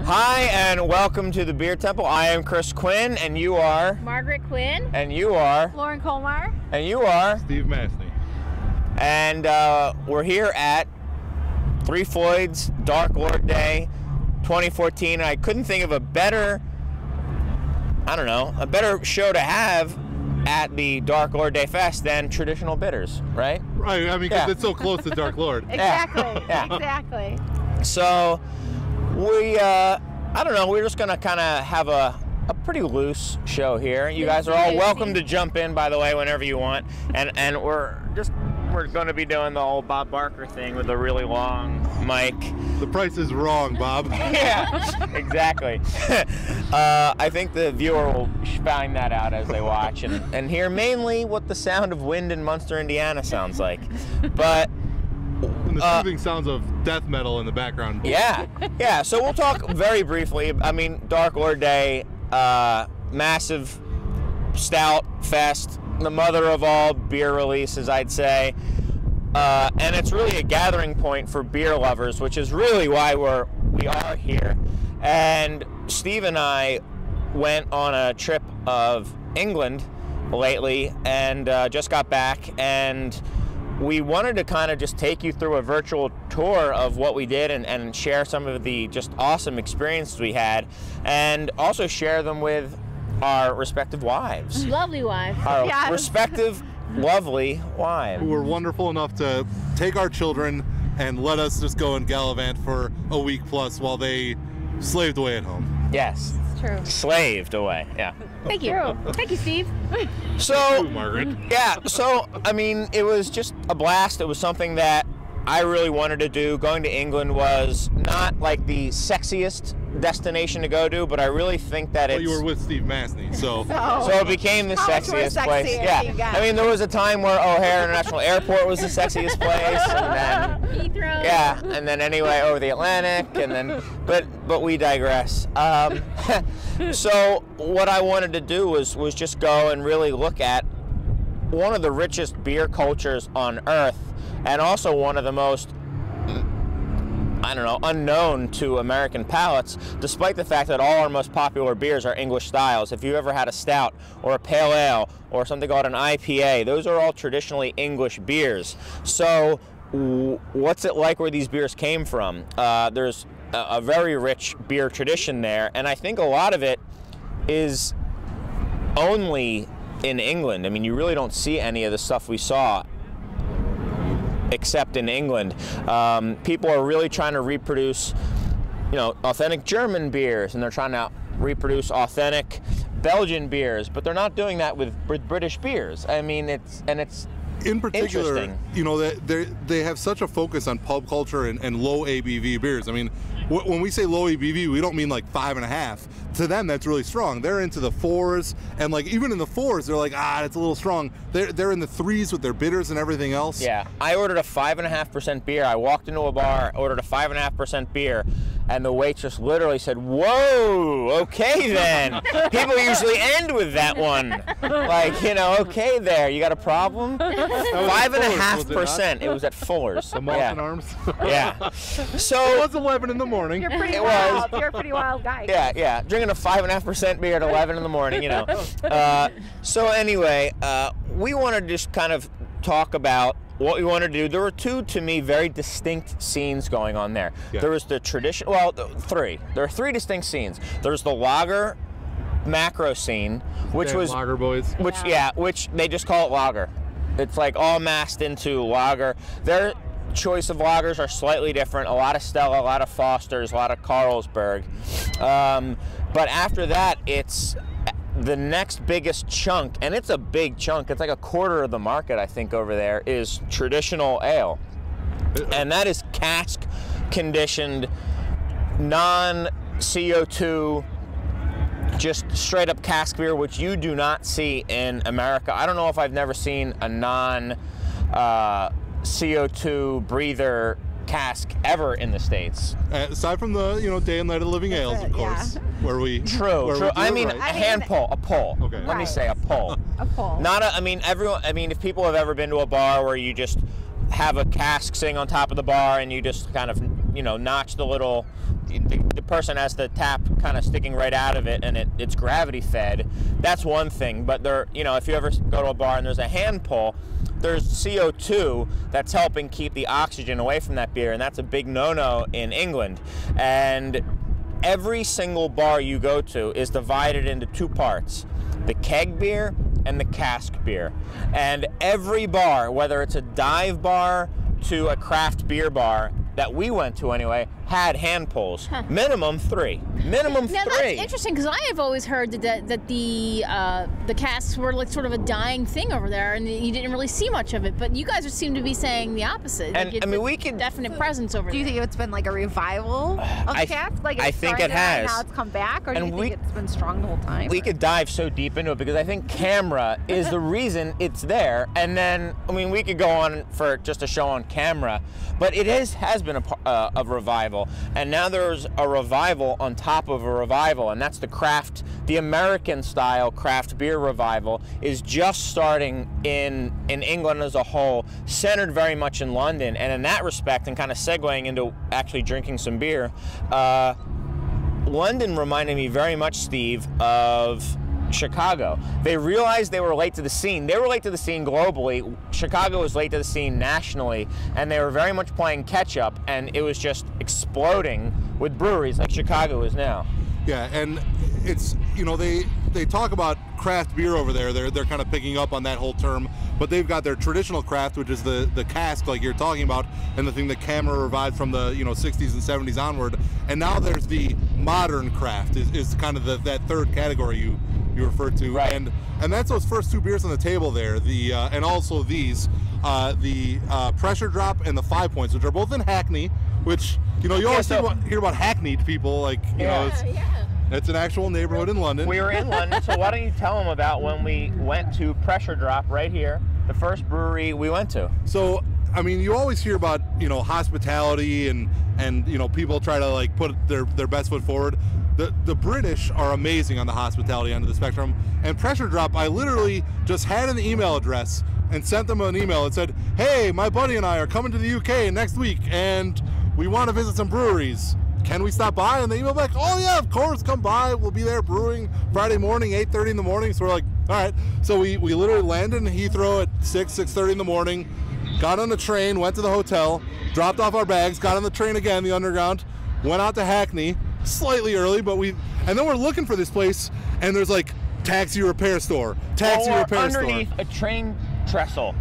Hi, and welcome to the Beer Temple. I am Chris Quinn, and you are? Margaret Quinn. And you are? Lauren Colmar. And you are? Steve Masney. And we're here at Three Floyds Dark Lord Day 2014. I couldn't think of a better, a better show to have at the Dark Lord Day Fest than traditional bitters, right? Right, I mean, because it's so close to Dark Lord. Exactly, Yeah. exactly. So, we're just going to kind of have a pretty loose show here. You guys are all welcome to jump in, by the way, whenever you want. And we're going to be doing the old Bob Barker thing with a really long mic. The price is wrong, Bob. Yeah, exactly. I think the viewer will find that out as they watch and hear mainly what the sound of wind in Munster, Indiana sounds like. But and the soothing sounds of death metal in the background. Yeah. So we'll talk very briefly. I mean, Dark Lord Day, massive stout fest, the mother of all beer releases, I'd say. And it's really a gathering point for beer lovers, which is really why we are here. And Steve and I went on a trip of England lately and just got back, and we wanted to kind of just take you through a virtual tour of what we did and share some of the just awesome experiences we had, and also share them with our respective wives. Lovely wives. Our respective lovely wives. Who were wonderful enough to take our children and let us just go and gallivant for a week plus while they slaved away at home. Yes. It's true. Slaved away, yeah. Thank you. Thank you, Steve. So, Margaret. yeah, so, I mean, it was just a blast. It was something that I really wanted to do. Going to England was not like the sexiest destination to go to, but I really think that Well, you were with Steve Masney, so it became the sexiest place. Yeah, I mean, there was a time where O'Hare International Airport was the sexiest place, and then Heathrow. yeah, and then anyway over the Atlantic, and then but we digress. So what I wanted to do was just go and really look at one of the richest beer cultures on earth, and also one of the most, unknown to American palates, despite the fact that all our most popular beers are English styles. If you ever had a stout or a pale ale or something called an IPA, those are all traditionally English beers. So what's it like where these beers came from? There's a very rich beer tradition there, and I think a lot of it is only in England. I mean, you really don't see any of the stuff we saw except in England. People are really trying to reproduce, authentic German beers, and they're trying to reproduce authentic Belgian beers, but they're not doing that with British beers. I mean, it's in particular, interesting. they have such a focus on pub culture and low ABV beers. I mean, when we say low ABV, we don't mean like 5.5. To them, that's really strong. They're into the 4s, and like even in the 4s, they're like, it's a little strong. They're in the 3s with their bitters and everything else. Yeah, I ordered a 5.5% beer. I walked into a bar, ordered a 5.5% beer, and the waitress literally said, "Whoa, okay then." People usually end with that one, like, okay there, you got a problem? 5.5%. It was at Fuller's. The Malton Arms. Yeah. So it was 11 in the morning. You're pretty wild. You're a pretty wild guy. Yeah. Drinking a 5.5% beer at 11 in the morning, So anyway, we wanted to just kind of talk about what we wanted to do. There were two, to me, very distinct scenes going on there. Yeah. There was the tradition, three. There are three distinct scenes. There's the lager macro scene, which was lager boys. Which they just call it lager. It's like all massed into lager. Their choice of lagers are slightly different. A lot of Stella, a lot of Foster's, a lot of Carlsberg. But after that, it's the next biggest chunk, and it's a big chunk. It's like a quarter of the market, I think, over there, is traditional ale. And that is cask conditioned, non-CO2, just straight up cask beer, which you do not see in America. I don't know if I've never seen a non-CO2 breather cask ever in States. Aside from the day and night of living ales, of course, where we true. I mean, a hand pull, a pull. Okay. Let me say a pull. A pull. Not a. I mean, everyone. I mean, if people have ever been to a bar where you just have a cask sitting on top of the bar and you just kind of notch the little the person has the tap kind of sticking right out of it, and it's gravity fed. That's one thing. But if you ever go to a bar and there's a hand pull, there's CO2 that's helping keep the oxygen away from that beer, and that's a big no-no in England. And every single bar you go to is divided into two parts: the keg beer and the cask beer. And every bar, whether it's a dive bar to a craft beer bar that we went to anyway, had hand pulls. Huh. Minimum three. Minimum now, three. That's interesting, because I have always heard that the casks were like sort of a dying thing over there, and you didn't really see much of it. But you guys seem to be saying the opposite. And like I mean, we could definite presence over there. Do you think it's been like a revival of cask? Like I think it has. And now it's come back, or do And you think it's been strong the whole time? We could dive so deep into it, because I think camera is the reason it's there. And then, I mean, we could go on for just a show on camera, but it has been a revival. And now there's a revival on top of a revival, and that's the American style craft beer revival is just starting in England as a whole, centered very much in London. And in that respect, and kind of segueing into actually drinking some beer, London reminded me very much, Steve, of Chicago. They realized they were late to the scene. They were late to the scene globally. Chicago was late to the scene nationally, and they were very much playing catch up, and it was just exploding with breweries like Chicago is now. Yeah, and it's, they talk about craft beer over there. They're kind of picking up on that whole term, but they've got their traditional craft, which is the cask, like you're talking about, and the thing that camera revived from the 60s and 70s onward. And now there's the modern craft is kind of that third category you referred to, right. And that's those first two beers on the table there. The and also these the Pressure Drop and the 5 Points, which are both in Hackney, which you always hear about hackneyed people, like it's an actual neighborhood in London. We were in London, so why don't you tell them about when we went to Pressure Drop right here, the first brewery we went to. So, I mean, you always hear about, hospitality and people try to like put their best foot forward. The British are amazing on the hospitality end of the spectrum. And Pressure Drop, I literally just had an email address and sent them an email that said, hey, my buddy and I are coming to the UK next week and we want to visit some breweries. Can we stop by? And they emailed back, oh yeah, of course, come by. We'll be there brewing Friday morning, 8:30 in the morning. So we're like, all right. So we literally landed in Heathrow at 6:30 in the morning, got on the train, went to the hotel, dropped off our bags, got on the train again, the underground, went out to Hackney, slightly early, and then we're looking for this place, and there's like taxi repair store, underneath a train trestle.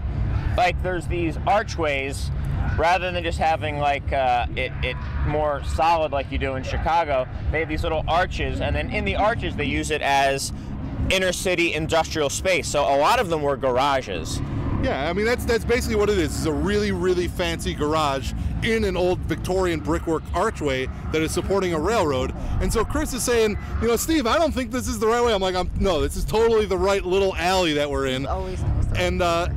Like there's these archways, rather than just having like it more solid like you do in Chicago. They have these little arches, and then in the arches they use it as inner city industrial space. So a lot of them were garages. Yeah, I mean that's basically what it is. It's a really, really fancy garage in an old Victorian brickwork archway that is supporting a railroad. And so Chris is saying, Steve, I don't think this is the right way. I'm like, no, this is totally the right little alley that we're in. Always knows that.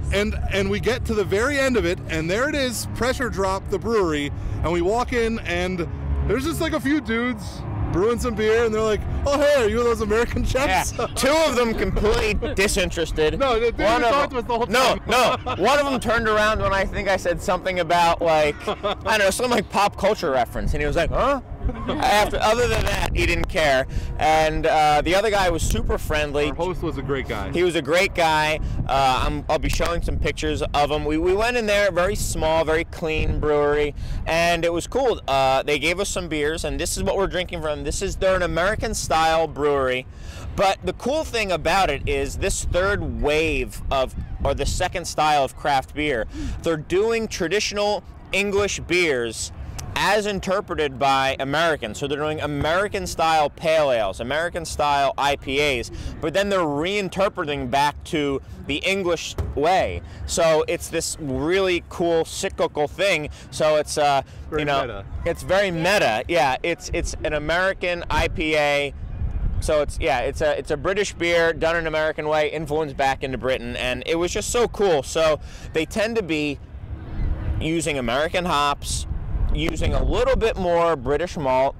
And we get to the very end of it, and there it is, Pressure Drop, the brewery, and we walk in, and there's just like a few dudes brewing some beer, and they're like, oh, hey, are you those American chefs? Yeah. Two of them completely disinterested. No, they talked to us the whole time. No. One of them turned around when I think I said something about, like, I don't know, some like pop culture reference, and he was like, huh? Other than that, he didn't care. And the other guy was super friendly. Our host was a great guy. He was a great guy. I'll be showing some pictures of him. We went in there, very small, very clean brewery, and it was cool. They gave us some beers, and this is what we're drinking from. They're an American-style brewery. But the cool thing about it is this third wave or the second style of craft beer, they're doing traditional English beers as interpreted by Americans. So they're doing American-style pale ales, American-style IPAs, but then they're reinterpreting back to the English way. So it's this really cool cyclical thing. So it's meta. It's very meta. Yeah, it's an American IPA. So it's a British beer done an American way, influenced back into Britain, and it was just so cool. So they tend to be using American hops, using a little bit more British malt,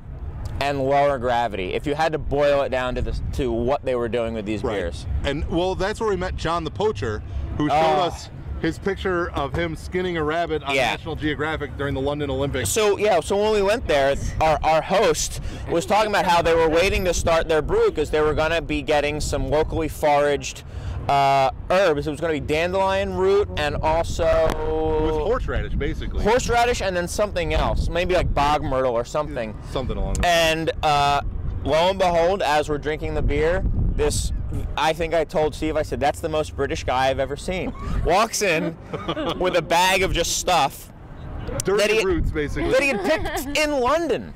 and lower gravity, if you had to boil it down to what they were doing with these beers. And well, that's where we met John the Poacher, who showed us his picture of him skinning a rabbit on National Geographic during the London Olympics. So when we went there, our host was talking about how they were waiting to start their brew because they were going to be getting some locally foraged herbs. It was going to be dandelion root and also with horseradish, basically. Horseradish and then something else, maybe like bog myrtle or something. Something along those lines. And lo and behold, as we're drinking the beer, I think I told Steve, I said, that's the most British guy I've ever seen. Walks in with a bag of just stuff. Dirty roots, basically. That he had picked in London.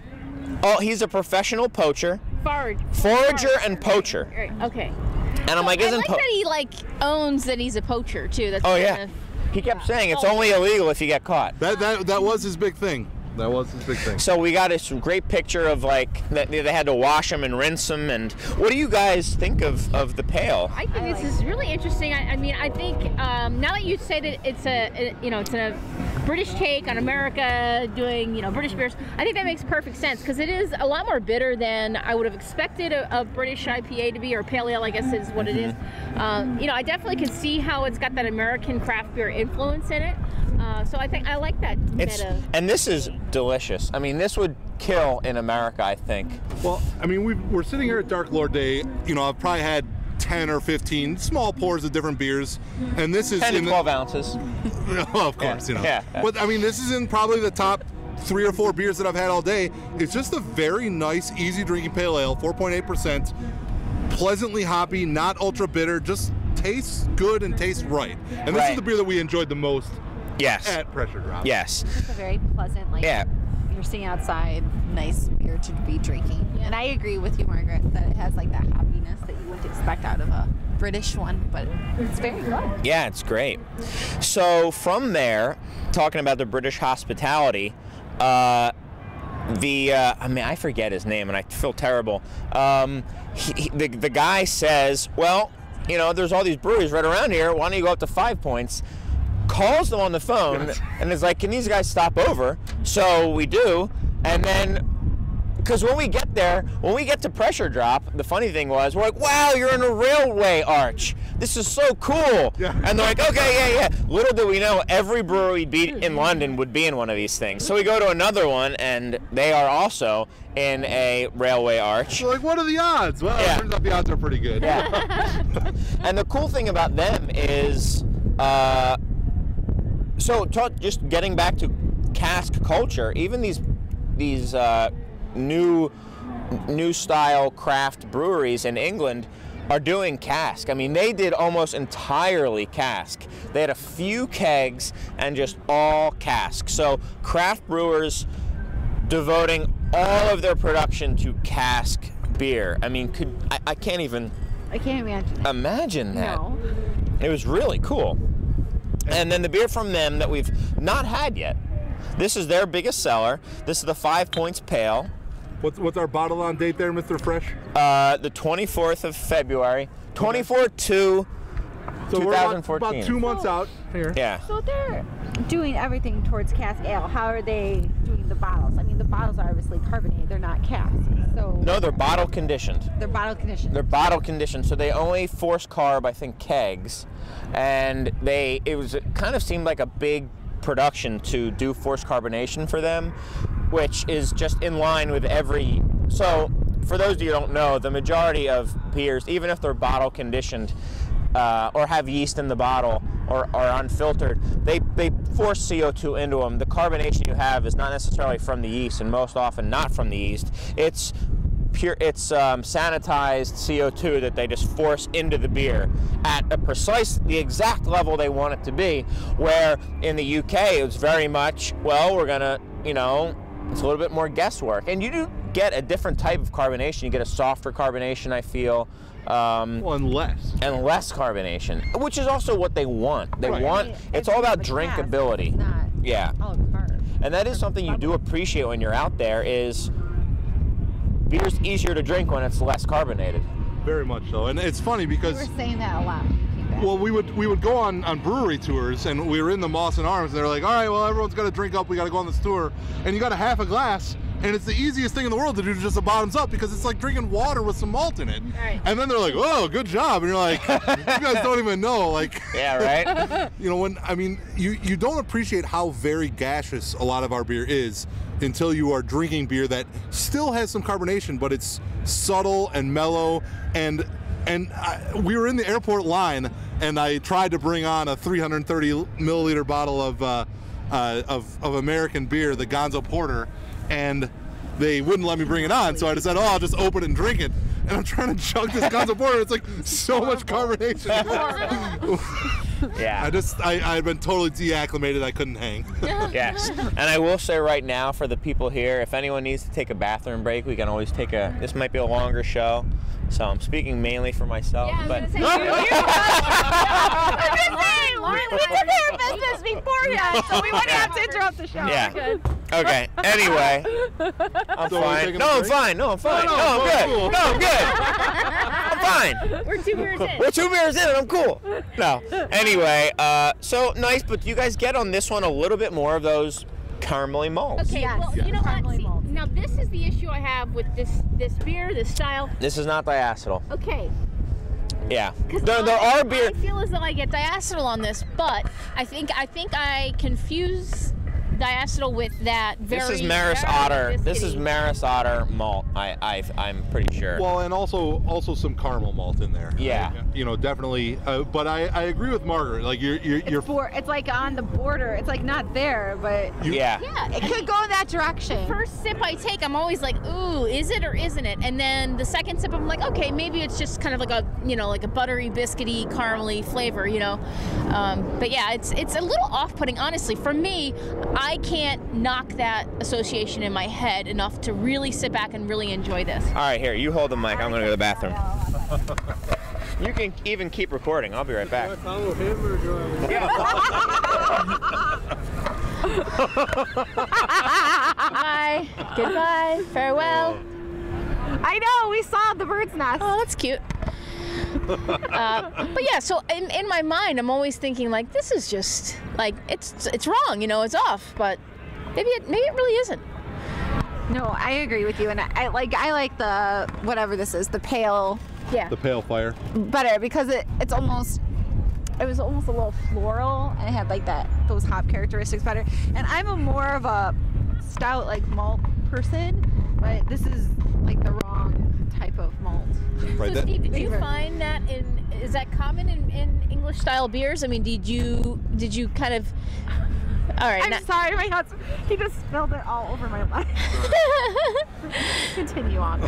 Oh, he's a professional poacher. Forager and poacher. Right. Okay. And I'm like, I like that he owns that he's a poacher too. That's he kept saying it's only illegal if you get caught. That was his big thing. That was his big thing. So we got a great picture of that they had to wash them and rinse them. And what do you guys think of the pale? I think this is really interesting. I mean, I think now that you say that it's a British take on America doing British beers, I think that makes perfect sense because it is a lot more bitter than I would have expected a British IPA to be, or pale ale, I guess is what it is. I definitely can see how it's got that American craft beer influence in it. So I think I like that meta. And this is delicious. I mean, this would kill in America, I think. Well, I mean, we're sitting here at Dark Lord Day. I've probably had 10 or 15 small pours of different beers, and this is 10 to 12 ounces. Well, of course, But I mean, this is in probably the top 3 or 4 beers that I've had all day. It's just a very nice, easy drinking pale ale, 4.8%, pleasantly hoppy, not ultra bitter, just tastes good and tastes right. And this is the beer that we enjoyed the most. Yes. At Pressure Drop. Yes. It's a very pleasant, you're sitting outside, nice beer to be drinking. Yeah. And I agree with you, Margaret, that it has that hoppiness that you wouldn't expect out of a British one, but it's very good. Yeah, it's great. So from there, talking about the British hospitality, I forget his name and I feel terrible. The guy says, well, there's all these breweries right around here. Why don't you go up to 5 Points? Calls them on the phone and is like, can these guys stop over? So we do, and then because when we get to Pressure Drop, the funny thing was, we're like, wow, you're in a railway arch. This is so cool. Yeah. And they're like, okay, yeah. Little did we know, every brewery in London would be in one of these things. So we go to another one, and they are also in a railway arch. So like, what are the odds? Well, it turns out the odds are pretty good. Yeah. And the cool thing about them is, just getting back to cask culture, even these new style craft breweries in England are doing cask. I mean, they did almost entirely cask. They had a few kegs and just all cask. So craft brewers devoting all of their production to cask beer. I mean, I can't imagine that. No. It was really cool. And then the beer from them that we've not had yet. This is their biggest seller. This is the 5 Points Pale. What's our bottle on date there, Mr. Fresh? The 24th of February. 24/2/2014. So we're about 2 months out here. Yeah. So they're doing everything towards cask ale. How are they doing the bottles? I mean, the bottles are obviously carbonated. They're not cask. So no, they're bottle conditioned. They're bottle conditioned. They're bottle conditioned. So they only force carb, I think, kegs, and it kind of seemed like a big production to do forced carbonation for them, which is just in line with every. So for those of you who don't know, the majority of beers, even if they're bottle conditioned or have yeast in the bottle or are unfiltered, they force CO2 into them. The carbonation you have is not necessarily from the yeast, and most often not from the yeast. It's pure. It's sanitized CO2 that they just force into the beer at the exact level they want it to be. Where in the UK, it's very much, well, we're gonna, it's a little bit more guesswork, and you do get a different type of carbonation. You get a softer carbonation, I feel. And less carbonation, which is also what they want. They want. It's all about drinkability. Yeah. All carb. And that is something you do appreciate when you're out there. Is beer's easier to drink when it's less carbonated. Very much so, and it's funny because we were saying that a lot. Well, we would go on brewery tours, and we were in the Moss and Arms, and they're like, all right, well, everyone's got to drink up, we got to go on this tour, and you got a half a glass, and it's the easiest thing in the world to do, just a bottoms up, because it's like drinking water with some malt in it. Right. And then they're like, "Oh, good job," and you're like, "You guys don't even know." Like, Yeah, right? you know, you don't appreciate how very gaseous a lot of our beer is until you are drinking beer that still has some carbonation, but it's subtle and mellow. And we were in the airport line, and I tried to bring on a 330 milliliter bottle of American beer, the Gonzo Porter, and they wouldn't let me bring it on. So I just said, "Oh, I'll just open it and drink it." And I'm trying to chug this Gonzo Porter. It's like so much carbonation. Yeah. I've been totally deacclimated. I couldn't hang. Yes. And I will say right now, for the people here, if anyone needs to take a bathroom break, we can always take this might be a longer show. So I'm speaking mainly for myself. Yeah, but I'm just saying, Lauren, we took care of business beforehand, so we wouldn't have to interrupt the show. Yeah. We're good. Okay. Anyway, I'm So we're fine. taking No, a I'm break? fine. No, I'm fine. No, No, I'm good. cool. No, I'm good. I'm fine. We're 2 beers in. We're 2 beers in and I'm cool. No. Anyway, so nice, but you guys get on this one a little bit more of those caramely malts. Okay, Yes. well, you know what? Caramely See, malts. now this is the issue I have with this beer, this style. This is not diacetyl. Okay, Yeah. because There are beer. I feel as though I get diacetyl on this, but I think I confuse diacetyl with that very. This is Maris very Otter. This is biscuity. Maris Otter malt. I'm pretty sure. Well, and also some caramel malt in there. Yeah. You know, definitely. But I agree with Margaret. Like you're It's like on the border. It's like not there, but Yeah. Yeah, it could go in that direction. first sip I take, I'm always like, ooh, is it or isn't it? And then the second sip, I'm like, okay, maybe it's just kind of like a, like a buttery, biscuity, caramely flavor, But yeah, it's a little off-putting, honestly. For me, I can't knock that association in my head enough to really sit back and really enjoy this. All right, here, you hold the mic. I'm gonna go to the bathroom. You can even keep recording. I'll be right back. Follow him or do I? Bye. Goodbye. Farewell. I know, we saw the bird's nest. Oh, that's cute. But yeah, so in my mind, I'm always thinking like, this is just like it's wrong, it's off. But maybe it really isn't. No, I agree with you, and I like the whatever this is, the pale Yeah. the pale fire. better because it was almost a little floral and it had like those hop characteristics better. And I'm a more of a stout like malt person, but this is like the wrong type of malt. Right. So Steve, did you Favorite. find that is that common in English style beers? I mean, did you kind of? All right. I'm sorry, my husband, he just spilled it all over my life. Continue on.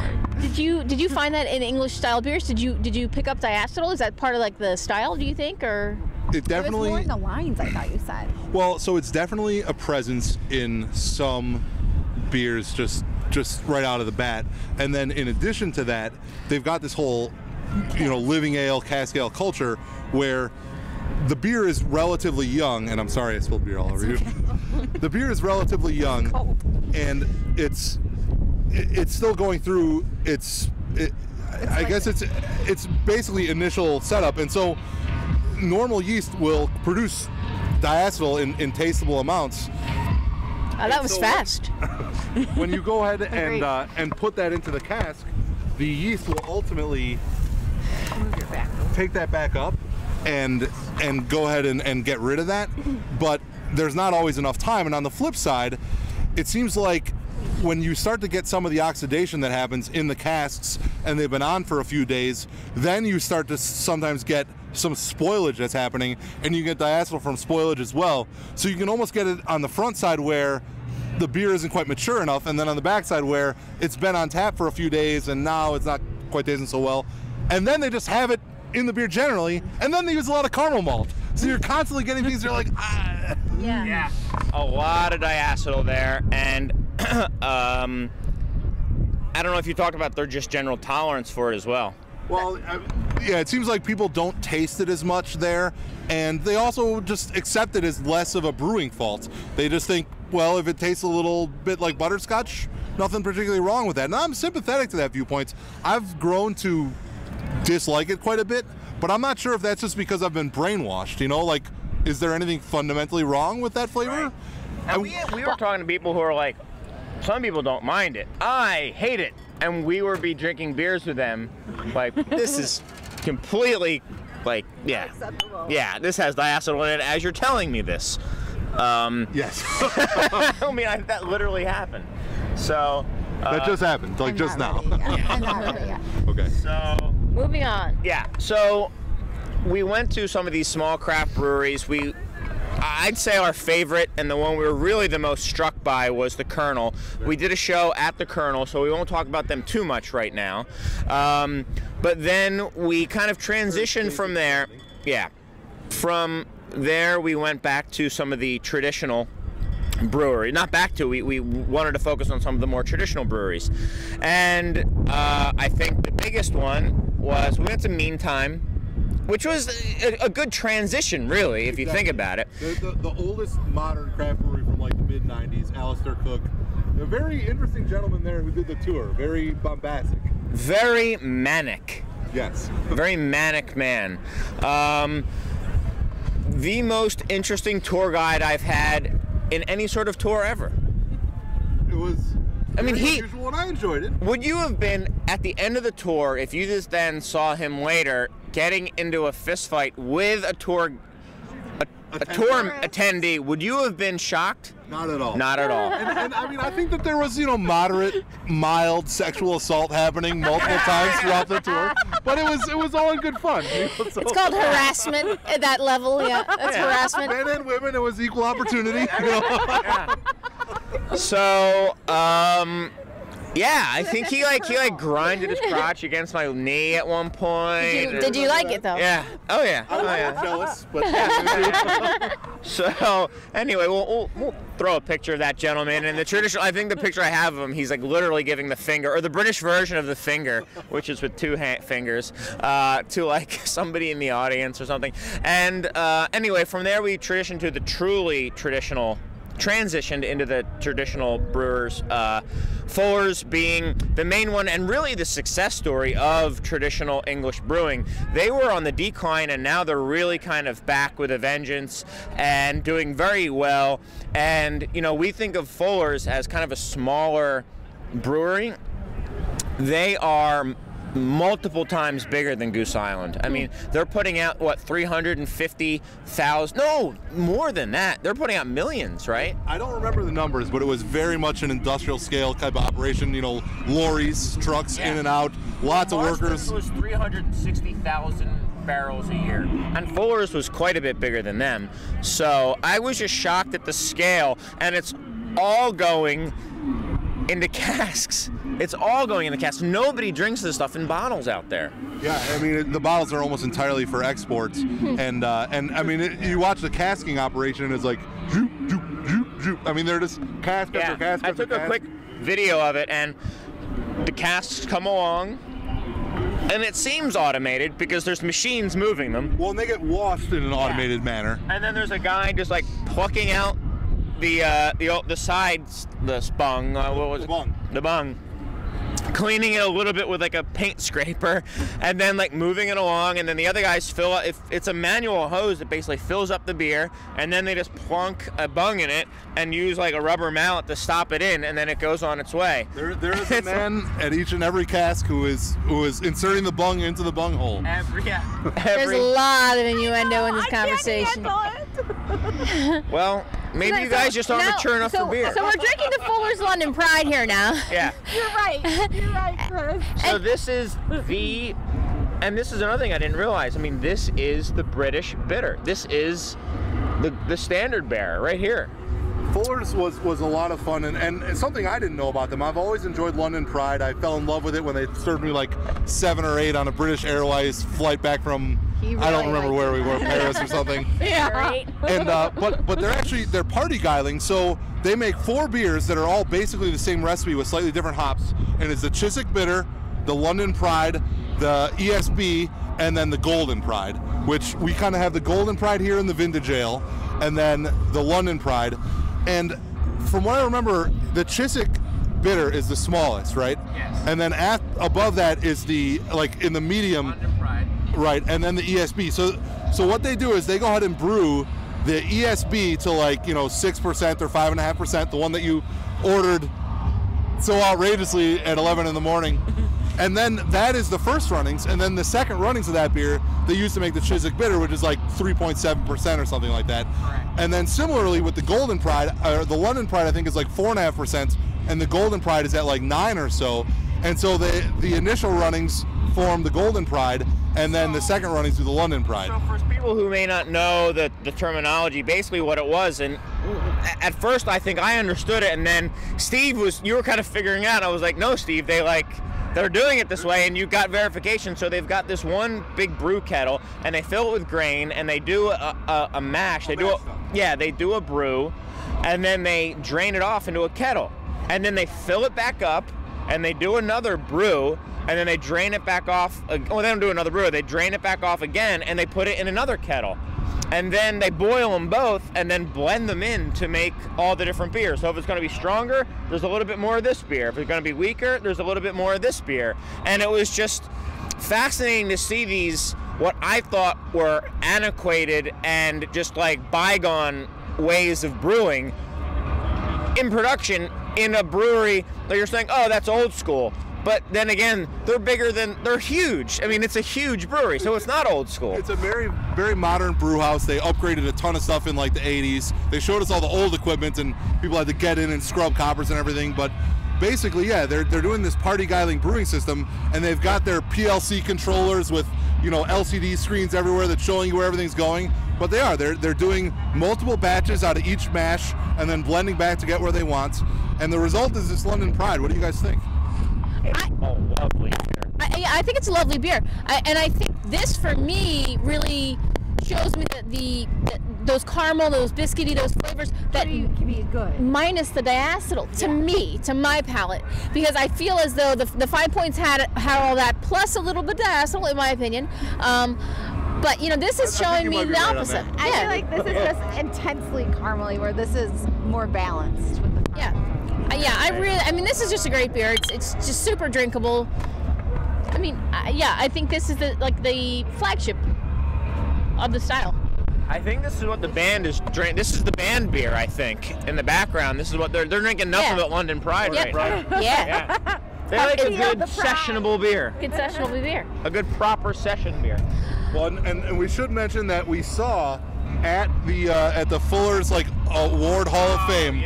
Did you find that in English style beers? Did you pick up diacetyl? Is that part of like the style? Do you think, or? It It was definitely. more in the lines, I thought you said. Well, so it's definitely a presence in some beers just right out of the bat. And then in addition to that, they've got this whole, living ale, cask ale culture where the beer is relatively young, and I'm sorry I spilled beer all over you. The beer is relatively young, and it's still going through I guess it's basically initial setup, and so normal yeast will produce diacetyl in tasteable amounts. Oh, that was so- fast. When you go ahead Agreed. and put that into the cask, the yeast will ultimately Move your back. take that back up and go ahead and get rid of that. But there's not always enough time. And on the flip side, it seems like when you start to get some of the oxidation that happens in the casks and they've been on for a few days, then you start to sometimes get some spoilage that's happening, and you get diacetyl from spoilage as well. So you can almost get it on the front side where the beer isn't quite mature enough, and then on the back side where it's been on tap for a few days and now it's not quite tasting so well. And then they just have it in the beer generally, and then they use a lot of caramel malt. So you're constantly getting things that are like, ah. Yeah. A lot of diacetyl there, and I don't know if you talked about their just general tolerance for it as well. Well, yeah, it seems like people don't taste it as much there, and they also just accept it as less of a brewing fault. They just think, well, if it tastes a little bit like butterscotch, nothing particularly wrong with that. And I'm sympathetic to that viewpoint. I've grown to dislike it quite a bit, but I'm not sure if that's just because I've been brainwashed, like, is there anything fundamentally wrong with that flavor? Right. And we were talking to people who are like, some people don't mind it. I hate it. And we would be drinking beers with them. Like, this is completely, like, yeah. Acceptable. Yeah, this has diacetyl in it as you're telling me this. Yes. I mean, that literally happened. So. That just happened, like just now. I'm not ready yet. Okay. So. Moving on. Yeah, so we went to some of these small craft breweries. I'd say our favorite and the one we were really the most struck by was the Colonel. We did a show at the Colonel, so we won't talk about them too much right now. But then we kind of transitioned from there. Yeah. From there, we went back to some of the traditional brewery. Not back to, we wanted to focus on some of the more traditional breweries. And I think the biggest one was, we went to Meantime, which was a good transition, really, if you think about it. The oldest modern craft brewery from like the mid-90s, Alistair Cook. A very interesting gentleman there who did the tour. Very bombastic. Very manic. Yes. Very manic man. The most interesting tour guide I've had in any sort of tour ever. It was very unusual, and I enjoyed it. Would you have been at the end of the tour if you just then saw him later getting into a fist fight with a tour attendee? Would you have been shocked? Not at all. Not at all. And I mean, I think that there was, moderate, mild sexual assault happening multiple times throughout the tour, but it was all in good fun. It's called harassment at that level. Yeah, that's harassment. Men and women, it was equal opportunity. So, yeah, I think he grinded his crotch against my knee at one point. Did you like it though? Yeah. Oh yeah. I was jealous, but So anyway, we'll throw a picture of that gentleman, and the traditional. I think the picture I have of him, he's like literally giving the finger, or the British version of the finger, which is with two fingers, to like somebody in the audience or something. And anyway, from there we transitioned into the traditional brewers, Fuller's being the main one, and really the success story of traditional English brewing. They were on the decline, and now they're really kind of back with a vengeance and doing very well. And we think of Fuller's as kind of a smaller brewery. They are multiple times bigger than Goose Island. I mean, they're putting out, 350,000? No, more than that. They're putting out millions, right? I don't remember the numbers, but it was very much an industrial scale type of operation. Lorries, trucks in and out, lots of workers. It was 360,000 barrels a year, and Fuller's was quite a bit bigger than them. So I was just shocked at the scale, and it's all going into casks. It's all going into casks. Nobody drinks this stuff in bottles out there. Yeah, I mean, the bottles are almost entirely for exports, and I mean, you watch the casking operation, and it's like, zoop, zoop, zoop, zoop. I mean, they're just cask after cask I after took a quick video of it, and the casks come along, and it seems automated because there's machines moving them. Well, and they get washed in an automated manner. And then there's a guy just like plucking out the sides, the bung. What was it? The bung. Cleaning it a little bit with like a paint scraper, and then like moving it along, and then the other guys fill up. If it's a manual hose that basically fills up the beer, and then they just plunk a bung in it and use like a rubber mallet to stop it in, and then it goes on its way. There is a man at each and every cask who is inserting the bung into the bung hole. There's a lot of innuendo in this conversation. Well, maybe you guys just aren't mature enough for beer. So we're drinking the Fuller's London Pride here now. Yeah. You're right, Chris. So this is and this is another thing I didn't realize. I mean, this is the British bitter. This is the standard bearer right here. Fuller's was a lot of fun, and something I didn't know about them. I've always enjoyed London Pride. I fell in love with it when they served me like 7 or 8 on a British Airways flight back from, I don't remember where we were, Paris or something. Yeah. Right. And but they're party gyling, so they make 4 beers that are all basically the same recipe with slightly different hops, and it's the Chiswick Bitter, the London Pride, the ESB, and then the Golden Pride, which we kind of have the Golden Pride here in the Vintage Ale, and then the London Pride. And from what I remember, the Chiswick Bitter is the smallest, right? Yes. And then above that is the, like in the medium, London Pride. right? And then the ESB. So what they do is they go ahead and brew the ESB to 6% or 5.5%, the one that you ordered so outrageously at 11 in the morning. And then that is the first runnings, and then the second runnings of that beer, they used to make the Chiswick Bitter, which is like 3.7% or something like that. Correct. And then similarly with the Golden Pride, the London Pride I think is like 4.5%, and the Golden Pride is at like 9 or so. And so the initial runnings form the Golden Pride, and then the second runnings do the London Pride. So for people who may not know the terminology, basically what it was, and at first I think I understood it, and then Steve you were kind of figuring out. I was like, no, Steve, they're doing it this way, and you got verification. So they've got this one big brew kettle, and they fill it with grain, and they do a mash. They do a brew, and then they drain it off into a kettle, and then they fill it back up, and they do another brew, and then they drain it back off. Well, they don't do another brew. They drain it back off again, and they put it in another kettle. And then they boil them both and then blend them in to make all the different beers. So if it's going to be stronger, there's a little bit more of this beer. If it's going to be weaker, there's a little bit more of this beer. And it was just fascinating to see these, what I thought were antiquated and just like bygone ways of brewing in production in a brewery that you're saying, oh, that's old school. But then again, they're huge. I mean, it's a huge brewery, so it's not old school. It's a very, very modern brew house. They upgraded a ton of stuff in like the 80s. They showed us all the old equipment, and people had to get in and scrub coppers and everything. But basically, yeah, they're doing this party guyling brewing system, and they've got their PLC controllers with, you know, LCD screens everywhere that's showing you where everything's going. But they're doing multiple batches out of each mash and then blending back to get where they want. And the result is this London Pride. What do you guys think? Lovely beer. I think it's a lovely beer, and I think this for me really shows me that those caramel, those biscuity, those flavors that can be good. minus the diacetyl to my palate, because I feel as though the 5 points had all that plus a little bit of diacetyl in my opinion. But you know, this is showing me the opposite. I feel like this is just intensely caramely, where this is more balanced with the caramel. I mean, this is just a great beer. It's just super drinkable. I mean, I think this is the flagship of the style. I think this is what the band is drinking. This is the band beer, I think, in the background. This is what they're drinking nothing but London Pride right now. Yeah. They like a good sessionable beer. Good sessionable beer. A good proper session beer. Well, and we should mention that we saw at the Fuller's Award Hall of Fame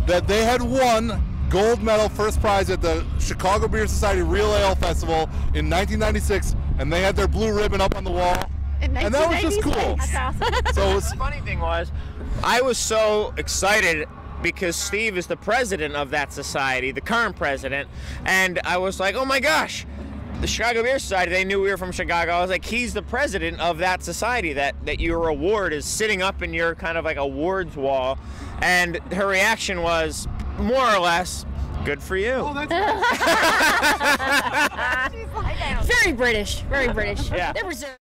that they had won gold medal first prize at the Chicago Beer Society Real Ale Festival in 1996, and they had their blue ribbon up on the wall. And that was just cool. That's awesome. So The funny thing was, I was so excited because Steve is the president of that society, the current president, and I was like, oh my gosh, the Chicago Beer Society, they knew we were from Chicago. I was like, he's the president of that society, that your award is sitting up in your kind of like awards wall. And her reaction was more or less, good for you. Oh, that's She's like, I don't Very British. Very British. Yeah. They're reserved.